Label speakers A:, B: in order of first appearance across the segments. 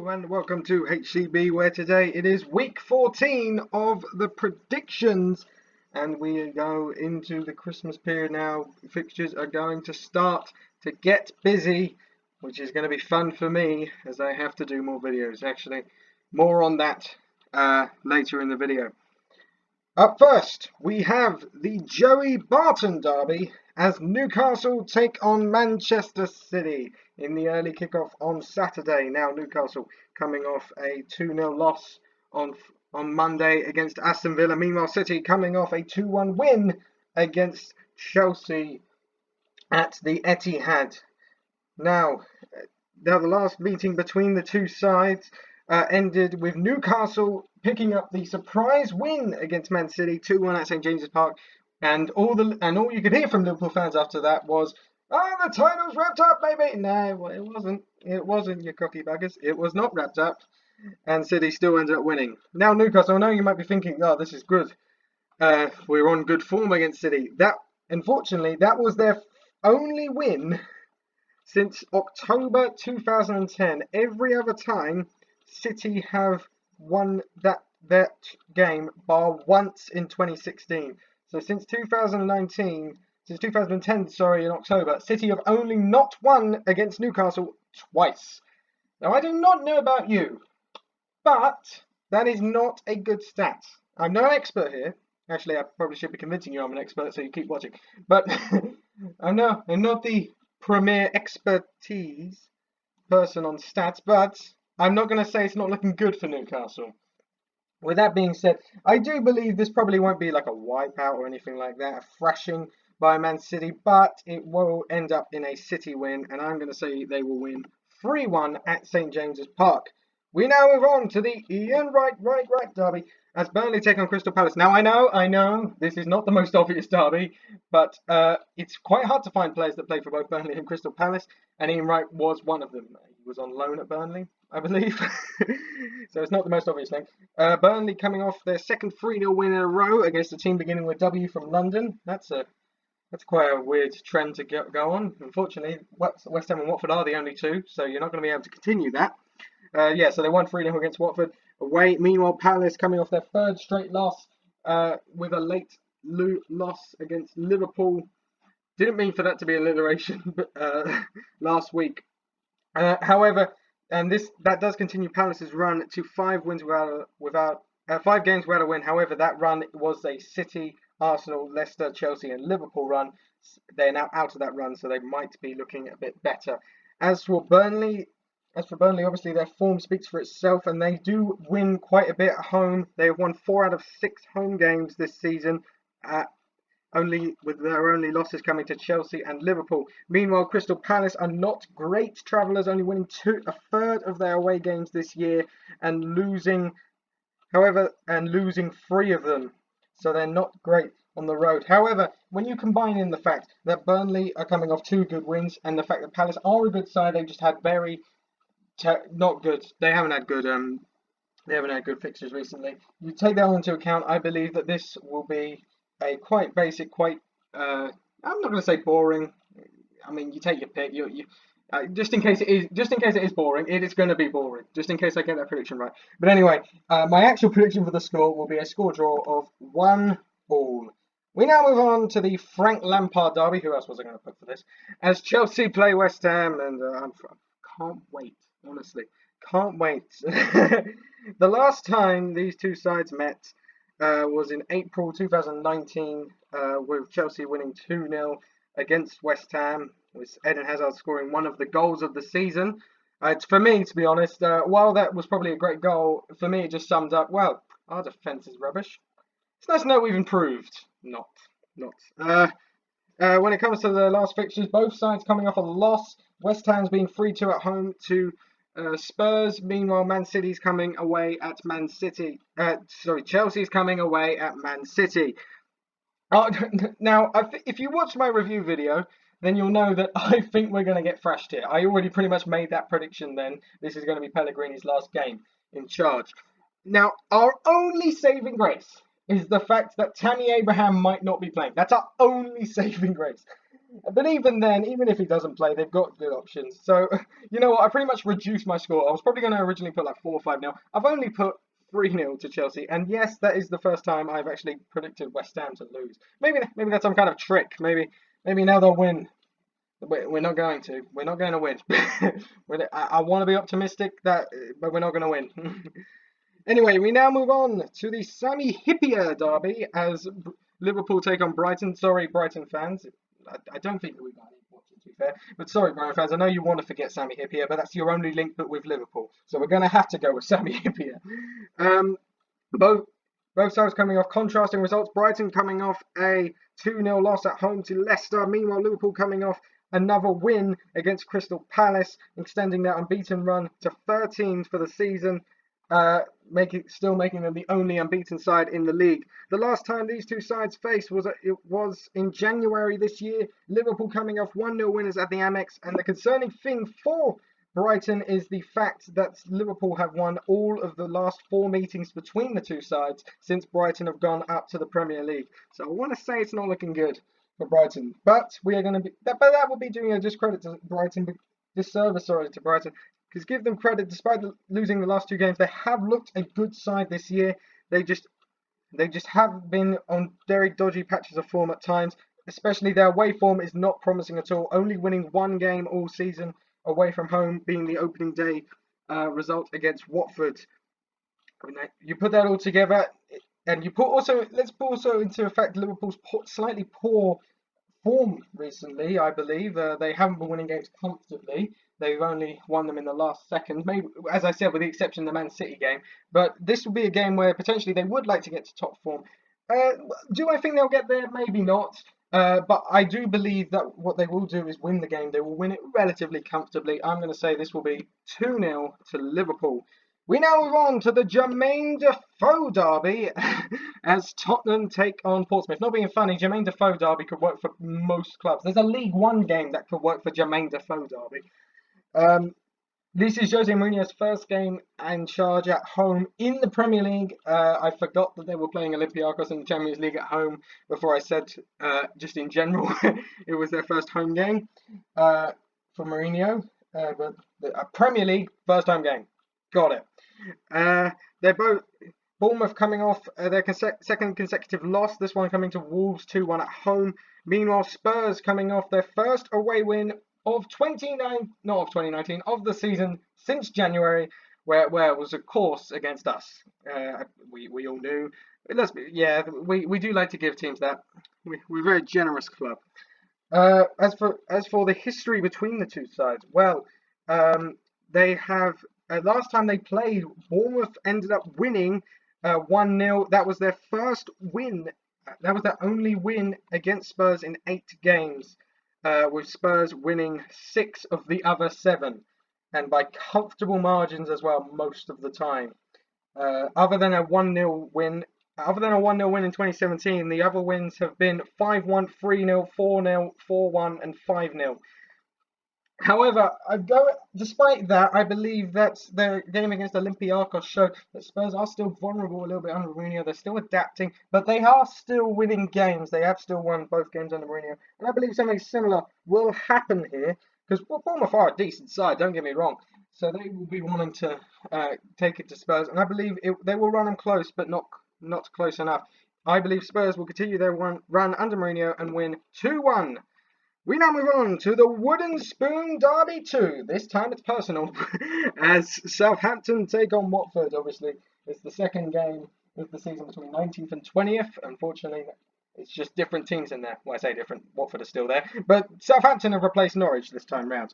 A: Hello and welcome to HCB, where today it is week 14 of the predictions and we go into the Christmas period now. Fixtures are going to start to get busy, which is going to be fun for me as I have to do more videos. Actually, more on that later in the video. Up first, we have the Joey Barton derby as Newcastle take on Manchester City in the early kickoff on Saturday. Now, Newcastle coming off a 2-0 loss on Monday against Aston Villa. Meanwhile, City coming off a 2-1 win against Chelsea at the Etihad. Now, the last meeting between the two sides ended with Newcastle picking up the surprise win against Man City, 2-1 at St James's Park, and all you could hear from Liverpool fans after that was, "Oh, the title's wrapped up, baby!" No, it wasn't. It wasn't, you cocky buggers. It was not wrapped up, and City still ended up winning. Now, Newcastle, I know you might be thinking, "Oh, this is good. We're on good form against City." Unfortunately, that was their only win since October 2010. Every other time, City have won that game bar once in 2016. So since 2010, in October, City have only not won against Newcastle twice. Now, I do not know about you, but that is not a good stat. I'm no expert here. Actually, I probably should be convincing you I'm an expert, so you keep watching. But I'm not the premier expertise person on stats, but I'm not going to say it's not looking good for Newcastle. With that being said, I do believe this probably won't be like a wipeout or anything like that, a thrashing by Man City, but it will end up in a City win, and I'm going to say they will win 3-1 at St James's Park. We now move on to the Ian Wright derby as Burnley take on Crystal Palace. Now, I know, this is not the most obvious derby, but it's quite hard to find players that play for both Burnley and Crystal Palace, and Ian Wright was one of them. He was on loan at Burnley, I believe. So it's not the most obvious thing. Burnley coming off their second 3-0 win in a row against a team beginning with W from London. That's quite a weird trend to go on. Unfortunately, West Ham and Watford are the only two, so you're not going to be able to continue that. So they won 3-0 against Watford away. Meanwhile, Palace coming off their third straight loss with a late loss against Liverpool. Didn't mean for that to be alliteration, but last week. However, and that does continue Palace's run to 5 games without a win. However, that run was a City, Arsenal, Leicester, Chelsea, and Liverpool run. They're now out of that run, so they might be looking a bit better. As for Burnley, obviously their form speaks for itself, and they do win quite a bit at home. They have won 4 out of 6 home games this season. With their only losses coming to Chelsea and Liverpool. Meanwhile, Crystal Palace are not great travellers, only winning a third of their away games this year and losing 3 of them. So they're not great on the road. However, when you combine in the fact that Burnley are coming off 2 good wins and the fact that Palace are a good side, they've just had not good. They haven't had good fixtures recently. You take that all into account, I believe that this will be a quite basic, I'm not going to say boring. I mean, you take your pick. Just in case it is boring, it is going to be boring. Just in case I get that prediction right. But anyway, my actual prediction for the score will be a score draw of 1-1. We now move on to the Frank Lampard derby. Who else was I going to put for this? As Chelsea play West Ham, and I can't wait. Honestly, can't wait. The last time these two sides met was in April 2019 with Chelsea winning 2-0 against West Ham, with Eden Hazard scoring one of the goals of the season. For me, to be honest, while that was probably a great goal, for me it just summed up, well, our defence is rubbish. It's nice to know we've improved. Not. When it comes to the last fixtures, both sides coming off a loss. West Ham's being 3-2 at home to Spurs. Meanwhile, Man City's coming away at Man City. Chelsea's coming away at Man City. Now, if you watch my review video, then you'll know that I think we're going to get thrashed here. I already pretty much made that prediction then. This is going to be Pellegrini's last game in charge. Now, our only saving grace is the fact that Tammy Abraham might not be playing. That's our only saving grace. But even then, even if he doesn't play, they've got good options. So, you know what? I pretty much reduced my score. I was probably going to originally put like 4 or 5 nil. I've only put 3-0 to Chelsea. And yes, that is the first time I've actually predicted West Ham to lose. Maybe that's some kind of trick. Maybe now they'll win. We're not going to. We're not going to win. I want to be optimistic that, but we're not going to win. Anyway, we now move on to the Sammy Hippier derby as Liverpool take on Brighton. Sorry, Brighton fans. I don't think we got any watching, to be fair. But sorry, Brighton fans. I know you want to forget Sammy Hippier, but that's your only link but with Liverpool. So we're going to have to go with Sammy Hippier. Um, both both sides coming off contrasting results. Brighton coming off a 2-0 loss at home to Leicester. Meanwhile, Liverpool coming off another win against Crystal Palace, extending their unbeaten run to 13 for the season, still making them the only unbeaten side in the league. The last time these two sides faced was in January this year. Liverpool coming off 1-0 winners at the Amex, and the concerning thing for Brighton is the fact that Liverpool have won all of the last 4 meetings between the two sides since Brighton have gone up to the Premier League. So I want to say it's not looking good for Brighton, but we are going to be. But that would be doing a discredit to Brighton, disservice, sorry, to Brighton. Because give them credit, despite losing the last 2 games, they have looked a good side this year. They just have been on very dodgy patches of form at times. Especially their away form is not promising at all. Only winning 1 game all season away from home, being the opening day result against Watford. I mean, you put that all together, and let's put also into effect Liverpool's slightly poor form recently. I believe they haven't been winning games comfortably. They've only won them in the last second, maybe, as I said, with the exception of the Man City game. But this will be a game where potentially they would like to get to top form. Do I think they'll get there? Maybe not. But I do believe that what they will do is win the game. They will win it relatively comfortably. I'm going to say this will be 2-0 to Liverpool. We now move on to the Jermaine Defoe derby as Tottenham take on Portsmouth. Not being funny, Jermaine Defoe derby could work for most clubs. There's a League One game that could work for Jermaine Defoe derby. This is Jose Mourinho's first game in charge at home in the Premier League. I forgot that they were playing Olympiacos in the Champions League at home before I said just in general it was their first home game for Mourinho. But a Premier League first home game. Got it. They're both Bournemouth coming off their second consecutive loss. This one coming to Wolves 2-1 at home. Meanwhile, Spurs coming off their first away win of 2019 of the season since January, where it was of course against us. We all knew. We do like to give teams that. We're a very generous club. As for the history between the two sides, well, they have. Last time they played, Bournemouth ended up winning 1-0. That was their first win. That was their only win against Spurs in 8 games, with Spurs winning 6 of the other 7, and by comfortable margins as well most of the time. Other than a 1-0 win in 2017, the other wins have been 5-1, 3-0, 4-0, 4-1, and 5-0. However, despite that, I believe that the game against Olympiacos showed that Spurs are still vulnerable a little bit under Mourinho. They're still adapting, but they are still winning games. They have still won both games under Mourinho. And I believe something similar will happen here, because Bournemouth are a decent side, don't get me wrong. So they will be wanting to take it to Spurs, and I believe they will run them close, but not close enough. I believe Spurs will continue their run under Mourinho and win 2-1. We now move on to the Wooden Spoon Derby 2. This time it's personal, as Southampton take on Watford. Obviously, it's the second game of the season between 19th and 20th. Unfortunately, it's just different teams in there. Well, I say different, Watford are still there. But Southampton have replaced Norwich this time round.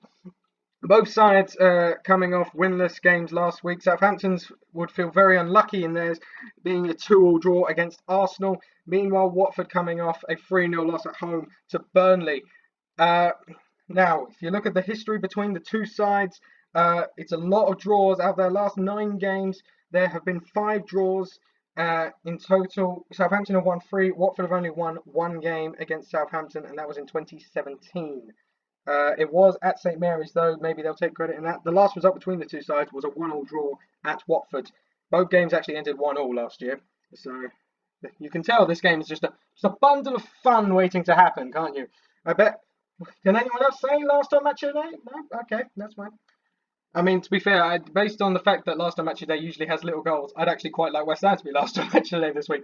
A: Both sides coming off winless games last week. Southampton's would feel very unlucky in theirs, being a 2-2 draw against Arsenal. Meanwhile, Watford coming off a 3-0 loss at home to Burnley. Now, if you look at the history between the two sides, it's a lot of draws. Out of their last 9 games, there have been 5 draws in total. Southampton have won 3. Watford have only won 1 game against Southampton, and that was in 2017. It was at St Mary's, though. Maybe they'll take credit in that. The last result between the two sides was a 1-1 draw at Watford. Both games actually ended 1-1 last year. So you can tell this game is just a bundle of fun waiting to happen, can't you? I bet Can anyone else say last time match of the day? No? Okay, that's fine. I mean, to be fair, based on the fact that last time match of the day usually has little goals, I'd actually quite like West Ham to be last time match of the day this week.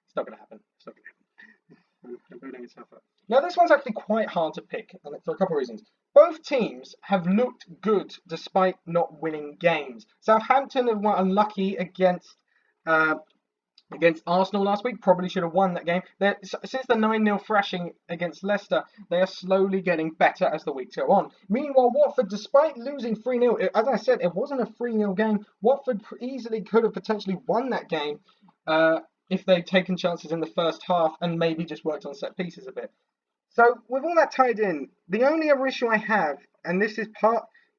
A: It's not going to happen. It's not going to happen. I'm building itself up. Now, this one's actually quite hard to pick, and for a couple of reasons. Both teams have looked good despite not winning games. Southampton have were unlucky uh, against Arsenal last week. Probably should have won that game. Since the 9-0 thrashing against Leicester, they are slowly getting better as the weeks go on. Meanwhile, Watford, despite losing 3-0, as I said, it wasn't a 3-0 game. Watford easily could have potentially won that game if they'd taken chances in the first half and maybe just worked on set pieces a bit. So with all that tied in, the only other issue I have, and this is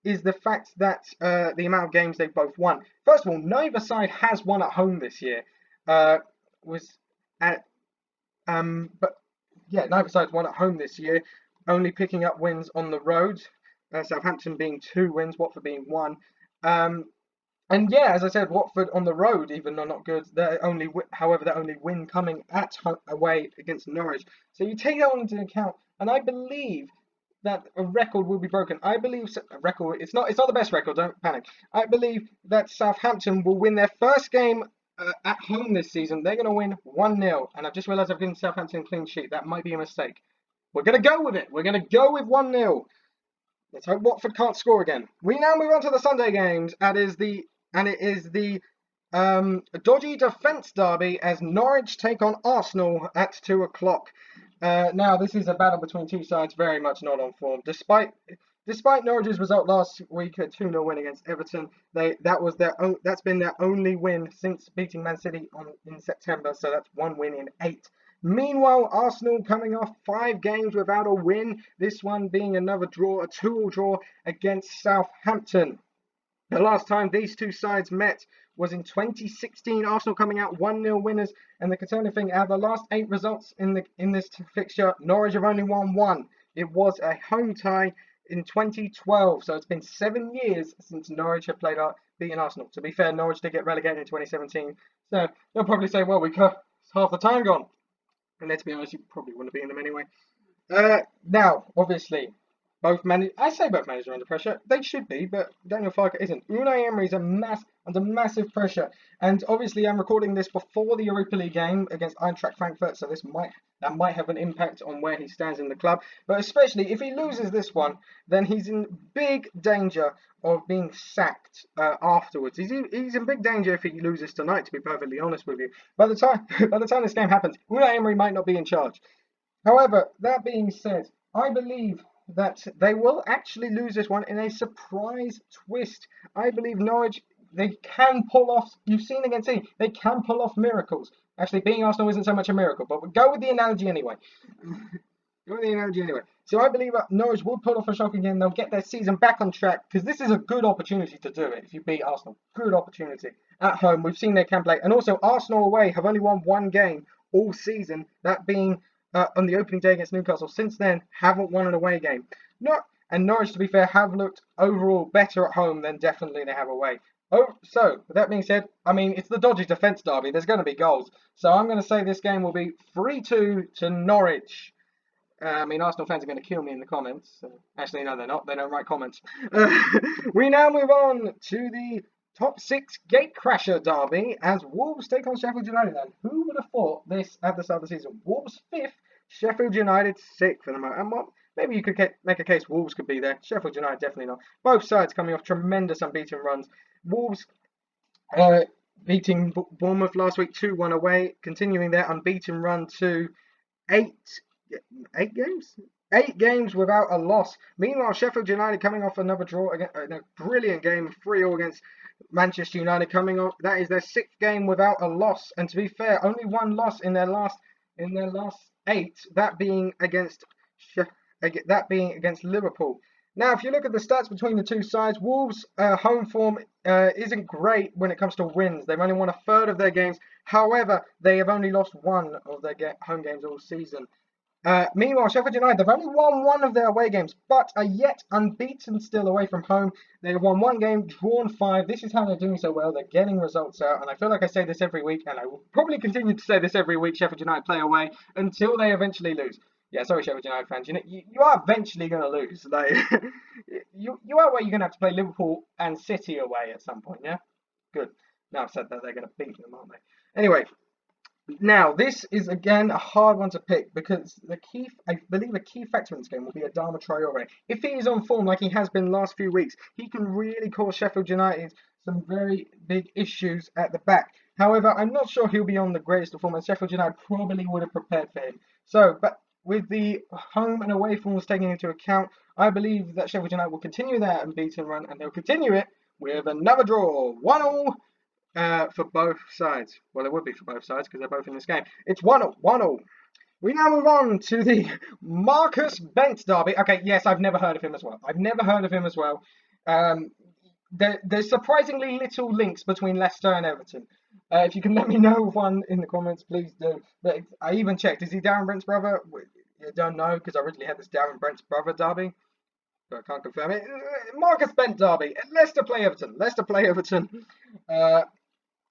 A: is the fact that the amount of games they've both won. First of all, neither side has won at home this year. Was at but yeah, neither side's won at home this year, only picking up wins on the road. Southampton being 2 wins, Watford being 1. And yeah, as I said, Watford on the road, even though not good, however, their only win coming away against Norwich. So you take that into account, and I believe that a record will be broken. I believe a record. It's not the best record. Don't panic. I believe that Southampton will win their first game at home this season. They're going to win 1-0, and I've just realised I've given Southampton a clean sheet. That might be a mistake. We're going to go with it. We're going to go with 1-0. Let's hope Watford can't score again. We now move on to the Sunday games, and it is the dodgy defence derby as Norwich take on Arsenal at 2 o'clock. Now, this is a battle between two sides very much not on form. Despite Norwich's result last week, a 2-0 win against Everton, that's been their only win since beating Man City in September, so that's 1 win in 8. Meanwhile, Arsenal coming off 5 games without a win, this one being another draw, a 2-2 draw against Southampton. The last time these two sides met was in 2016, Arsenal coming out 1-0 winners, and the concerning thing, out of the last 8 results in this fixture, Norwich have only won 1. It was a home tie in 2012, so it's been 7 years since Norwich have beaten Arsenal. To be fair, Norwich did get relegated in 2017, so they'll probably say, well, it's half the time gone. And let's be honest, you probably wouldn't have beaten them anyway. Now, obviously, both managers are under pressure. They should be, but Daniel Farke isn't. Unai Emery is under massive pressure, and obviously I'm recording this before the Europa League game against Eintracht Frankfurt, so that might have an impact on where he stands in the club. But especially if he loses this one, then he's in big danger of being sacked afterwards. He's in big danger if he loses tonight, to be perfectly honest with you. By the time this game happens, Unai Emery might not be in charge. However, that being said, I believe that they will actually lose this one in a surprise twist. I believe Norwich, they can pull off, you've seen against City, they can pull off miracles. Actually, beating Arsenal isn't so much a miracle, but we'll go with the analogy anyway. So I believe that Norwich will pull off a shocking game. They'll get their season back on track, because this is a good opportunity to do it if you beat Arsenal. Good opportunity. At home, we've seen they can play. And also, Arsenal away have only won 1 game all season, that being on the opening day against Newcastle. Since then, haven't won an away game. And Norwich, to be fair, have looked overall better at home than definitely they have away. So, with that being said, I mean, it's the dodgy defence derby. There's going to be goals. So I'm going to say this game will be 3-2 to Norwich. I mean, Arsenal fans are going to kill me in the comments. Actually, no, they're not. They don't write comments. We now move on to the top 6 gatecrasher derby as Wolves take on Sheffield United. And who would have thought this at the start of the season? Wolves 5th, Sheffield United 6th for the moment. And maybe you could make a case Wolves could be there. Sheffield United definitely not. Both sides coming off tremendous unbeaten runs. Wolves beating Bournemouth last week 2-1 away, continuing their unbeaten run to 8 games? 8 games without a loss. Meanwhile, Sheffield United coming off another draw, a brilliant game, 3-3 against Manchester United coming off. That is their 6th game without a loss. And to be fair, only 1 loss in their last 8, that being against Liverpool. Now, if you look at the stats between the two sides, Wolves' home form isn't great when it comes to wins. They've only won a third of their games. However, they have only lost 1 of their home games all season. Meanwhile, Sheffield United, they've only won 1 of their away games, but are yet unbeaten still away from home. They've won 1 game, drawn 5. This is how they're doing so well. They're getting results out, and I feel like I say this every week, and I will probably continue to say this every week. Sheffield United play away until they eventually lose. Yeah, sorry, Sheffield United fans. You are eventually going to lose. Like, you are where you're going to have to play Liverpool and City away at some point. Yeah, good. Now I've said that, they're going to beat them, aren't they? Anyway, now, this is again a hard one to pick because I believe, a key factor in this game will be Adama Traore. If he is on form like he has been last few weeks, he can really cause Sheffield United some very big issues at the back. However, I'm not sure he'll be on the greatest of form, and Sheffield United probably would have prepared for him. So, but with the home and away forms taken into account, I believe that Sheffield United will continue their unbeaten run, and they'll continue it with another draw, 1-1 for both sides. Well, it would be for both sides because they're both in this game. It's 1-0, 1-0. We now move on to the Marcus Bent derby. Okay, yes, I've never heard of him as well. There's surprisingly little links between Leicester and Everton. If you can let me know one in the comments, please do. But I even checked. Is he Darren Brent's brother? I don't know because I originally had this Darren Brent's brother derby, but I can't confirm it. Marcus Bent derby. Leicester play Everton.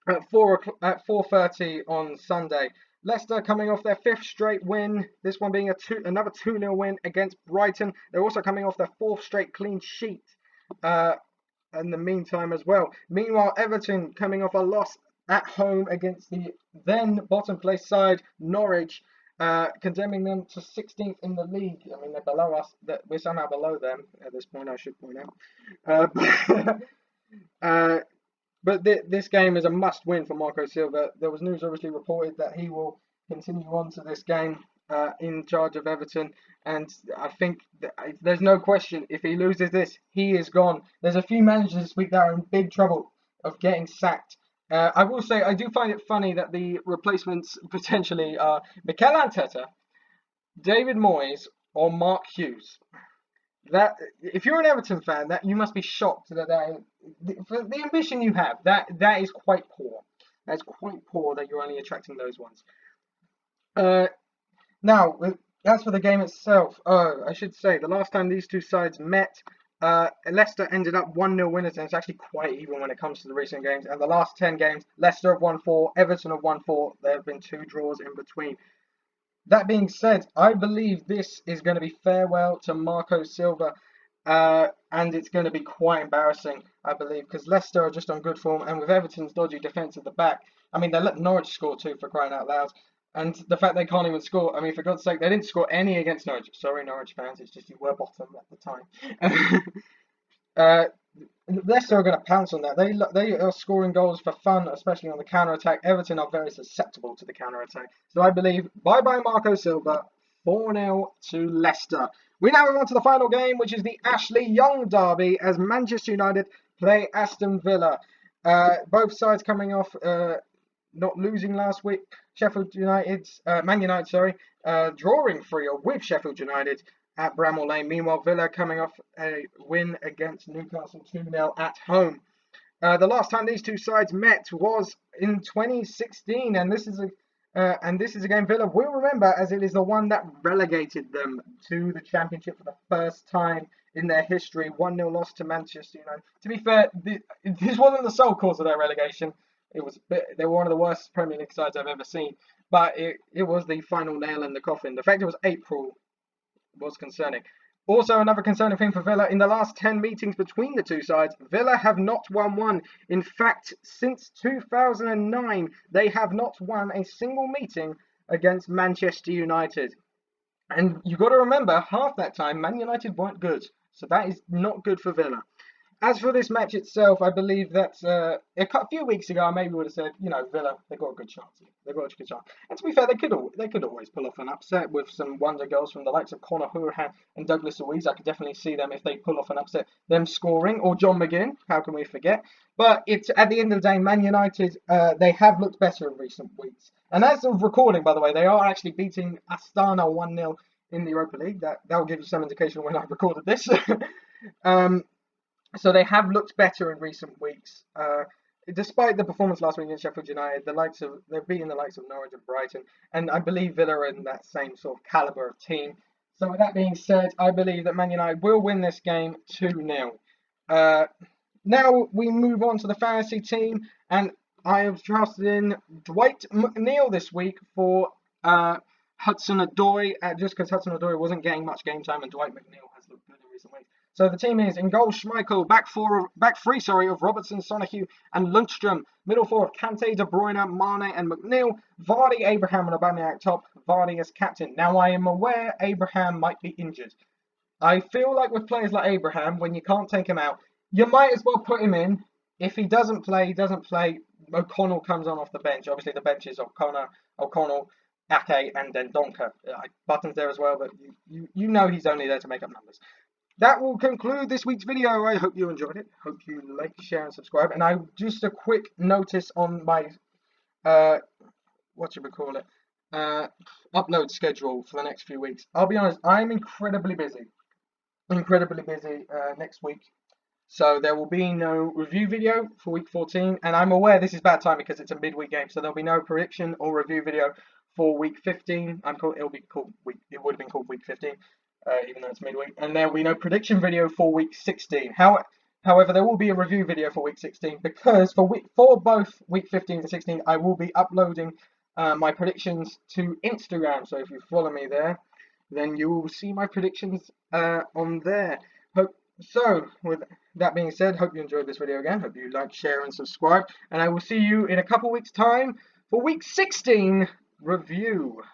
A: At 4:30 on Sunday. Leicester coming off their fifth straight win. This one being another 2-0 win against Brighton. They're also coming off their fourth straight clean sheet in the meantime as well. Meanwhile, Everton coming off a loss at home against the then bottom place side Norwich, condemning them to 16th in the league. I mean, they're below us. We're somehow below them at this point, I should point out. But this game is a must-win for Marco Silva. There was news obviously reported that he will continue on to this game in charge of Everton. And I think there's no question, if he loses this, he is gone. There's a few managers this week that are in big trouble of getting sacked. I will say, I do find it funny that the replacements potentially are Mikel Arteta, David Moyes, or Mark Hughes. That if you're an Everton fan, that you must be shocked that for the ambition you have, that is quite poor. That's quite poor that you're only attracting those ones. Now, as for the game itself, I should say the last time these two sides met, Leicester ended up 1-0 winners, and it's actually quite even when it comes to the recent games. And the last 10 games, Leicester have won 4, Everton have won 4. There have been 2 draws in between. That being said, I believe this is going to be farewell to Marco Silva, and it's going to be quite embarrassing, I believe, because Leicester are just on good form, and with Everton's dodgy defence at the back, I mean, they let Norwich score too, for crying out loud, and the fact they can't even score, I mean, for God's sake, they didn't score any against Norwich. Sorry, Norwich fans, it's just you were bottom at the time. Leicester are going to pounce on that. They are scoring goals for fun, especially on the counter-attack. Everton are very susceptible to the counter-attack. So I believe, bye-bye Marco Silva, 4-0 to Leicester. We now move on to the final game, which is the Ashley Young derby, as Manchester United play Aston Villa. Both sides coming off not losing last week. Man United, drawing 3-0 with Sheffield United at Bramall Lane. Meanwhile, Villa coming off a win against Newcastle 2-0 at home. The last time these two sides met was in 2016, and this is a game Villa will remember, as it is the one that relegated them to the Championship for the first time in their history. 1-0 loss to Manchester United. To be fair, this wasn't the sole cause of their relegation. They were one of the worst Premier League sides I've ever seen, but it was the final nail in the coffin. The fact it was April was concerning. Also, another concerning thing for Villa, in the last 10 meetings between the two sides, Villa have not won one. In fact, since 2009, they have not won a single meeting against Manchester United. And you've got to remember, half that time, Man United weren't good. So that is not good for Villa. As for this match itself, I believe that a few weeks ago I maybe would have said, Villa, they've got a good chance. And to be fair, they could always pull off an upset with some wonder goals from the likes of Conor Hourihane and Douglas Luiz. I could definitely see them, if they pull off an upset, them scoring, or John McGinn. How can we forget? But it's at the end of the day, Man United, they have looked better in recent weeks. And as of recording, by the way, they are actually beating Astana 1-0 in the Europa League. That will give you some indication when I recorded this. So they have looked better in recent weeks. Despite the performance last week against Sheffield United, they've beaten the likes of Norwich and Brighton, and I believe Villa are in that same sort of calibre of team. So with that being said, I believe that Man United will win this game 2-0. Now we move on to the fantasy team, and I have trusted in Dwight McNeil this week for Hudson-Odoi, just because Hudson-Odoi wasn't getting much game time and Dwight McNeil has looked good in recent weeks. So the team is in goal Schmeichel, back three of Robertson, Sonachue and Lundstrom. Middle four of Kante, De Bruyne, Mane and McNeil. Vardy, Abraham and Aubameyang top. Vardy as captain. Now I am aware Abraham might be injured. I feel like with players like Abraham, when you can't take him out, you might as well put him in. If he doesn't play, O'Connell comes on off the bench. Obviously, the bench is O'Connell, Ake, and then Donker. Button's there as well, but you know he's only there to make up numbers. That will conclude this week's video. I hope you enjoyed it. Hope you like, share, and subscribe. And just a quick notice on my what should we call it? Upload schedule for the next few weeks. I'll be honest, I'm incredibly busy next week. So there will be no review video for week 14, and I'm aware this is bad time because it's a midweek game, so there'll be no prediction or review video for week 15. It would have been called week 15, even though it's midweek, and there will be no prediction video for week 16. However, there will be a review video for week 16 because for both week 15 and 16, I will be uploading my predictions to Instagram. So if you follow me there, then you will see my predictions on there. So, with that being said, hope you enjoyed this video again. Hope you like, share, and subscribe. And I will see you in a couple weeks' time for week 16 review.